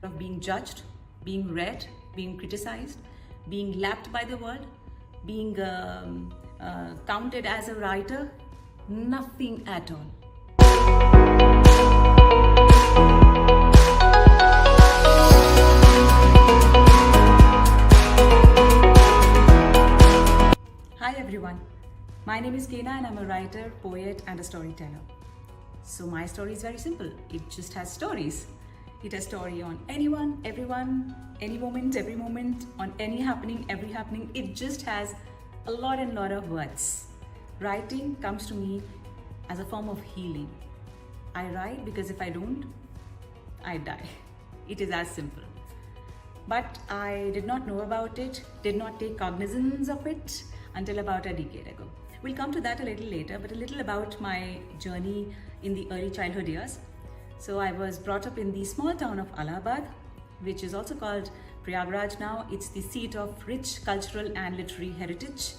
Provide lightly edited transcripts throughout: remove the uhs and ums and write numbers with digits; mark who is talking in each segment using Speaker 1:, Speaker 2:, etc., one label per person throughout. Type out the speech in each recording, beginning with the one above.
Speaker 1: of being judged, being read, being criticized, being lapped by the world, being counted as a writer. Nothing at all. Hi everyone, my name is Kena and I'm a writer, poet and a storyteller. So my story is very simple. It just has stories. It has story on anyone, everyone, any moment, every moment, on any happening, every happening. It just has a lot of words. Writing comes to me as a form of healing. I write because if I don't, I die. It is as simple. But I did not know about it, did not take cognizance of it until about a decade ago. We'll come to that a little later, but a little about my journey in the early childhood years. So I was brought up in the small town of Allahabad, which is also called Prayagraj now. It's the seat of rich cultural and literary heritage.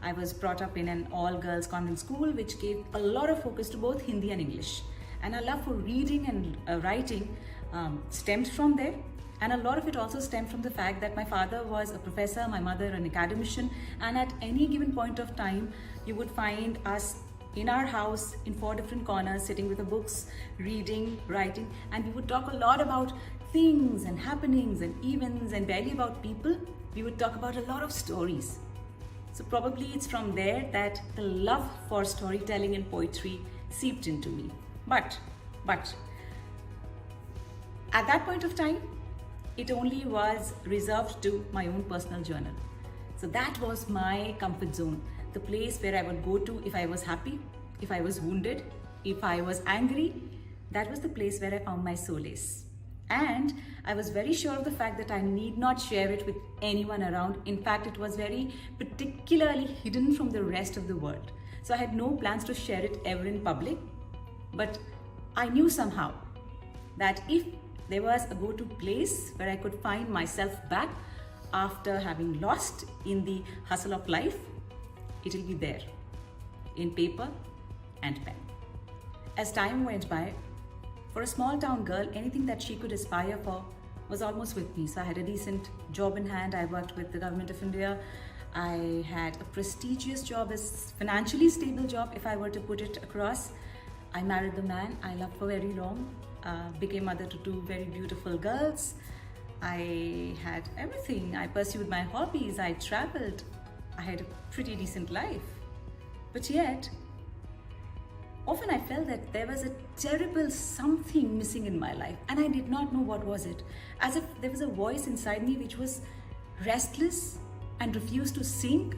Speaker 1: I was brought up in an all-girls convent school, which gave a lot of focus to both Hindi and English. And our love for reading and writing stemmed from there. And a lot of it also stemmed from the fact that my father was a professor, my mother an academician, and at any given point of time, you would find us in our house in 4 different corners, sitting with the books, reading, writing, and we would talk a lot about things and happenings and events and barely about people. We would talk about a lot of stories. So probably it's from there that the love for storytelling and poetry seeped into me. But at that point of time, it only was reserved to my own personal journal. So that was my comfort zone, the place where I would go to if I was happy, if I was wounded, if I was angry. That was the place where I found my solace. And I was very sure of the fact that I need not share it with anyone around. In fact, it was very particularly hidden from the rest of the world. So I had no plans to share it ever in public. But I knew somehow that if there was a go-to place where I could find myself back after having lost in the hustle of life, it will be there, in paper and pen. As time went by, for a small town girl, anything that she could aspire for was almost with me. So I had a decent job in hand. I worked with the government of India. I had a prestigious job, a financially stable job, if I were to put it across. I married the man I loved for very long, became mother to 2 very beautiful girls. I had everything. I pursued my hobbies, I traveled. I had a pretty decent life. But yet, often I felt that there was a terrible something missing in my life, and I did not know what was it. As if there was a voice inside me which was restless and refused to sink,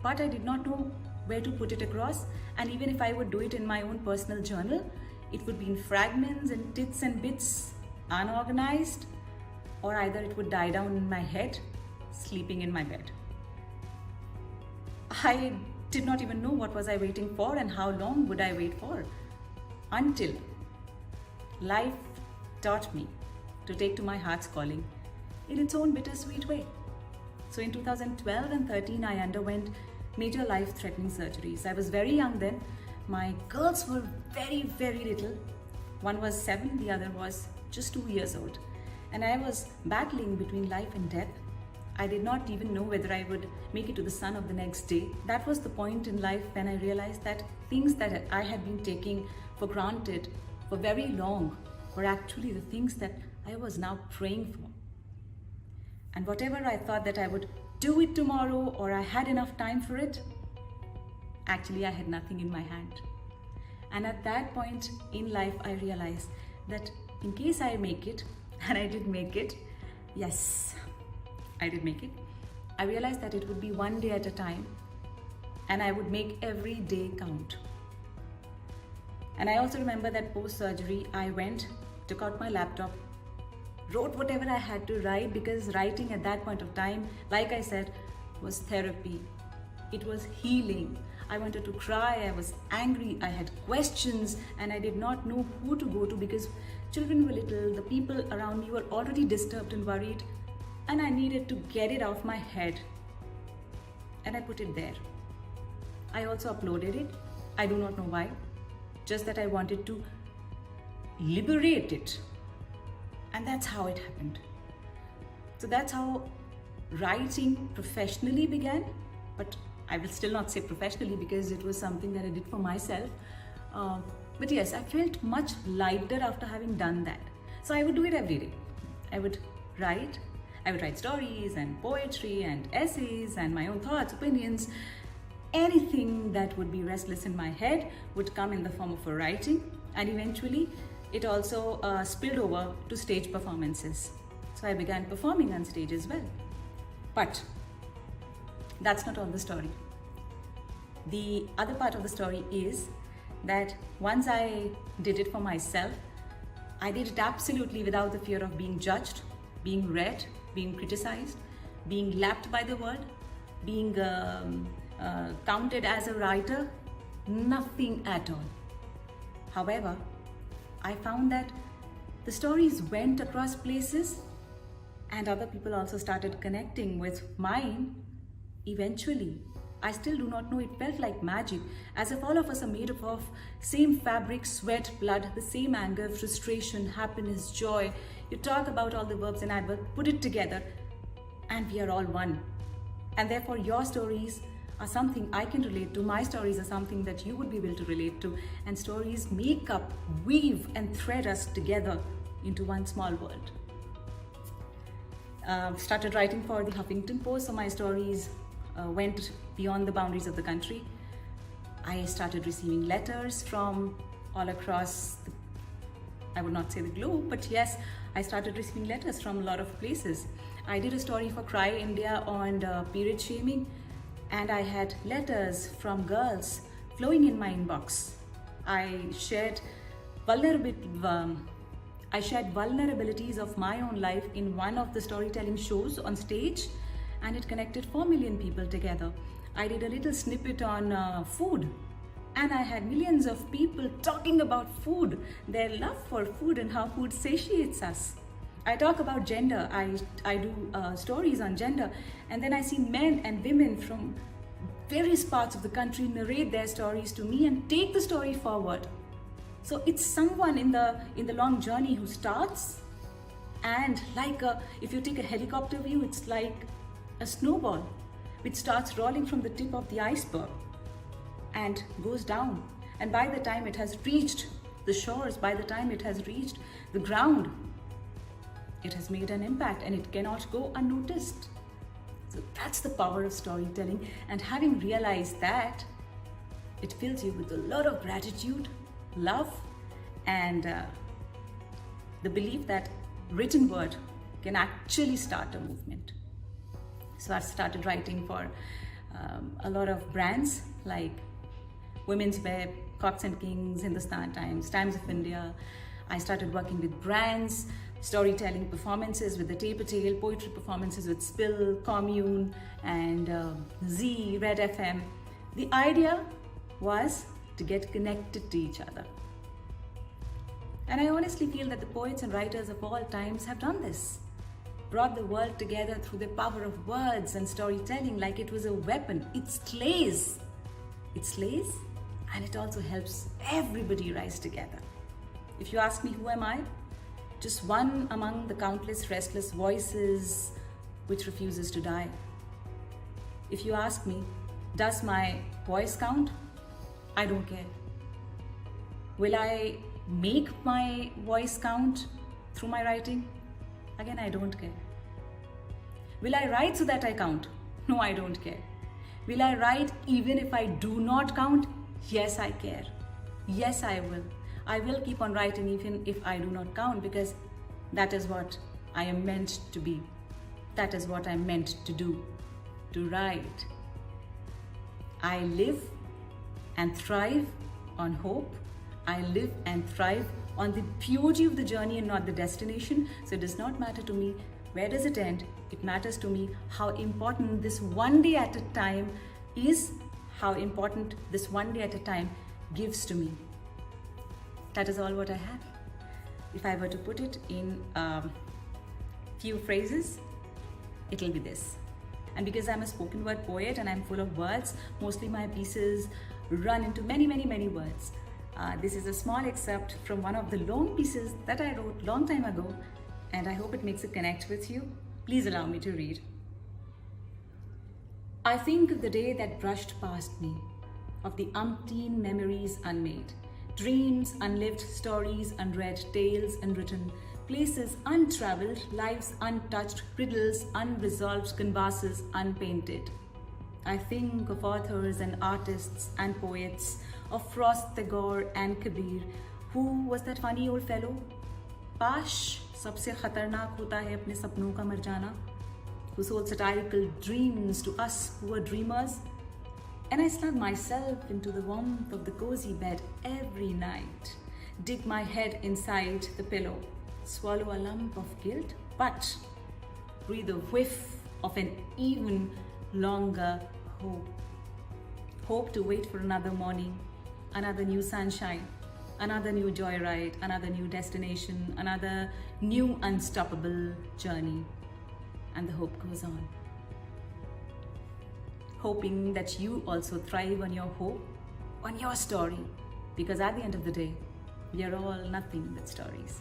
Speaker 1: but I did not know where to put it across. And even if I would do it in my own personal journal, it would be in fragments and tits and bits, unorganized, or either it would die down in my head, sleeping in my bed. I did not even know what was I waiting for and how long would I wait for, until life taught me to take to my heart's calling in its own bittersweet way. So in 2012 and 13, I underwent major life-threatening surgeries. I was very young then. My girls were very little. One was 7, the other was just 2 years old. And I was battling between life and death. I did not even know whether I would make it to the sun of the next day. That was the point in life when I realized that things that I had been taking for granted for very long were actually the things that I was now praying for. And whatever I thought that I would do it tomorrow or I had enough time for it, actually I had nothing in my hand. And at that point in life, I realized that in case I make it, and I did make it, yes, I did make it, I realized that it would be one day at a time and I would make every day count. And I also remember that post-surgery, I went, took out my laptop, wrote whatever I had to write, because writing at that point of time, like I said, was therapy. It was healing. I wanted to cry, I was angry, I had questions, and I did not know who to go to because children were little, the people around me were already disturbed and worried, and I needed to get it off my head. And I put it there. I also uploaded it. I do not know why, just that I wanted to liberate it. And that's how it happened. So that's how writing professionally began, but I will still not say professionally because it was something that I did for myself. But yes, I felt much lighter after having done that. So I would do it every day. I would write stories and poetry and essays and my own thoughts, opinions. Anything that would be restless in my head would come in the form of a writing, and eventually it also spilled over to stage performances. So I began performing on stage as well. But that's not all the story. The other part of the story is that once I did it for myself, I did it absolutely without the fear of being judged, being read, being criticized, being lapped by the world, being counted as a writer, nothing at all. However, I found that the stories went across places and other people also started connecting with mine. Eventually, I still do not know, it felt like magic, as if all of us are made up of same fabric, sweat, blood, the same anger, frustration, happiness, joy. You talk about all the verbs and adverbs, put it together, and we are all one. And therefore, your stories are something I can relate to. My stories are something that you would be able to relate to. And stories make up, weave, and thread us together into one small world. Started writing for the Huffington Post, so my stories went beyond the boundaries of the country. I started receiving letters from all across I would not say the globe, but yes, I started receiving letters from a lot of places. I did a story for Cry India on period shaming, and I had letters from girls flowing in my inbox. I shared vulnerabilities of my own life in one of the storytelling shows on stage, and it connected 4 million people together. I did a little snippet on food, and I had millions of people talking about food, their love for food and how food satiates us. I talk about gender, I do stories on gender, and then I see men and women from various parts of the country narrate their stories to me and take the story forward. So it's someone in the long journey who starts, and if you take a helicopter view, it's like a snowball which starts rolling from the tip of the iceberg and goes down. And by the time it has reached the shores, by the time it has reached the ground, it has made an impact and it cannot go unnoticed. So that's the power of storytelling. And having realized that, it fills you with a lot of gratitude, love, and the belief that written word can actually start a movement. So I started writing for a lot of brands like Women's Web, Cox and Kings, Hindustan Times, Times of India. I started working with brands, storytelling performances with the Taper Tale, poetry performances with Spill, Commune, and Z, Red FM. The idea was to get connected to each other. And I honestly feel that the poets and writers of all times have done this. Brought the world together through the power of words and storytelling like it was a weapon. It slays. It slays, and it also helps everybody rise together. If you ask me who am I, just one among the countless restless voices which refuses to die. If you ask me, does my voice count? I don't care. Will I make my voice count through my writing? Again, I don't care. Will I write so that I count? No, I don't care. Will I write even if I do not count? Yes, I care. Yes, I will. I will keep on writing even if I do not count, because that is what I am meant to be. That is what I'm meant to do, to write. I live and thrive on hope. I live and thrive on the beauty of the journey and not the destination. So it does not matter to me where does it end. It matters to me how important this one day at a time is, how important this one day at a time gives to me. That is all what I have. If I were to put it in few phrases, it will be this. And because I'm a spoken word poet and I'm full of words, mostly my pieces run into many, many, many words. This is a small excerpt from one of the long pieces that I wrote long time ago, and I hope it makes a connect with you. Please allow me to read. I think of the day that brushed past me, of the umpteen memories unmade, dreams unlived, stories unread, tales unwritten, places untraveled, lives untouched, riddles unresolved, canvases unpainted. I think of authors and artists and poets, of Frost, Tagore and Kabir. Who was that funny old fellow? Pash, सबसे खतरनाक होता है अपने सपनों का मर जाना. Who sold satirical dreams to us who were dreamers. And I slung myself into the warmth of the cozy bed every night, dig my head inside the pillow, swallow a lump of guilt, but breathe a whiff of an even longer hope. Hope to wait for another morning, another new sunshine, another new joyride, another new destination, another new unstoppable journey. And the hope goes on. Hoping that you also thrive on your hope, on your story, because at the end of the day, we are all nothing but stories.